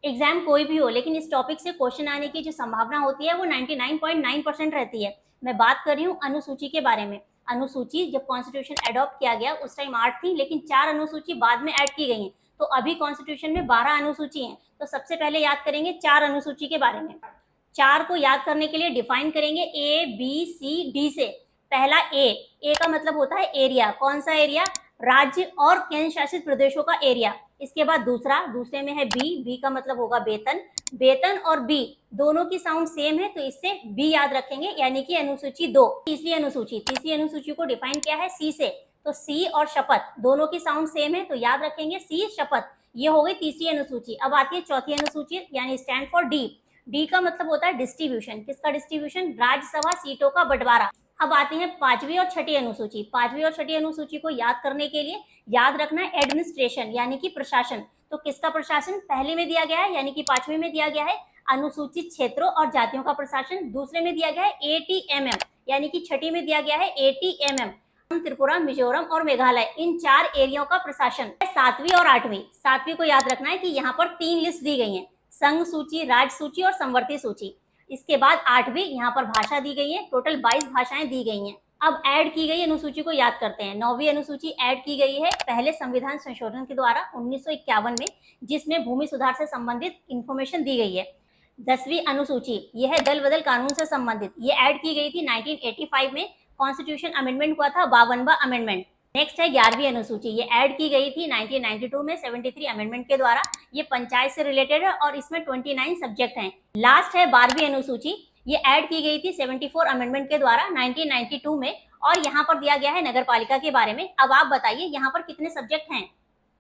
Exam कोई भी हो, लेकिन इस टॉपिक से क्वेश्चन आने की जो संभावना होती है वो 99.9% रहती है। मैं बात कर रही हूँ अनुसूची के बारे में। अनुसूची जब कॉन्स्टिट्यूशन अडॉप्ट किया गया उस टाइम 8 थी, लेकिन 4 अनुसूची बाद में ऐड की गई हैं। तो अभी कॉन्स्टिट्यूशन में 12 अनुसूची हैं। तो सबसे पहले याद करेंगे 4 अनुसूची के बारे में। 4 को याद करने के लिए डिफाइन करेंगे ए बी सी डी से। पहला ए का मतलब होता है एरिया। कौन सा एरिया? राज्य और केंद्र शासित प्रदेशों का एरिया। इसके बाद दूसरे में है बी का मतलब होगा वेतन। वेतन और बी दोनों की साउंड सेम है, तो इससे बी याद रखेंगे, यानी कि अनुसूची 2। तीसरी अनुसूची को डिफाइन किया है सी से। तो सी और शपथ दोनों की साउंड सेम है, तो याद रखेंगे सी शपथ। ये हो गई तीसरी अनुसूची। अब आती है चौथी अनुसूची, यानी स्टैंड फॉर डी। डी का मतलब होता है डिस्ट्रीब्यूशन। किसका डिस्ट्रीब्यूशन? राज्यसभा सीटों का बंटवारा। अब आती है पांचवी और छठी अनुसूची। पांचवी और छठी अनुसूची को याद करने के लिए याद रखना है एडमिनिस्ट्रेशन, यानी कि प्रशासन। तो किसका प्रशासन पहले में दिया गया है, यानी कि पांचवी में दिया गया है अनुसूचित क्षेत्रों और जातियों का प्रशासन। दूसरे में दिया गया है एटीएमएम, यानी कि छठी में दिया गया है एटीएमएम, त्रिपुरा, मिजोरम और मेघालय, इन 4 एरियाओं का प्रशासन। सातवीं और आठवीं। सातवीं को याद रखना है कि यहाँ पर 3 लिस्ट दी गई है, संघ सूची, राज्य सूची और संवर्ती सूची। इसके बाद आठवीं, यहाँ पर भाषा दी गई है, टोटल 22 भाषाएं दी गई हैं। अब ऐड की गई अनुसूची को याद करते हैं। 9वीं अनुसूची ऐड की गई है पहले संविधान संशोधन के द्वारा 1951 में, जिसमें भूमि सुधार से संबंधित इंफॉर्मेशन दी गई है। 10वीं अनुसूची, यह है दल बदल कानून से संबंधित, ये ऐड की गई थी 1985 में। कॉन्स्टिट्यूशन अमेंडमेंट हुआ था 52वां अमेंडमेंट। नेक्स्ट है 11वीं अनुसूची, ये ऐड की गई थी 1992 में 73 अमेंडमेंट के द्वारा। ये पंचायत से रिलेटेड है और इसमें 29 सब्जेक्ट हैं। लास्ट है 12वीं अनुसूची, ये ऐड की गई थी 74 अमेंडमेंट के द्वारा 1992 में, और यहाँ पर दिया गया है नगर पालिका के बारे में। अब आप बताइए यहाँ पर कितने सब्जेक्ट हैं?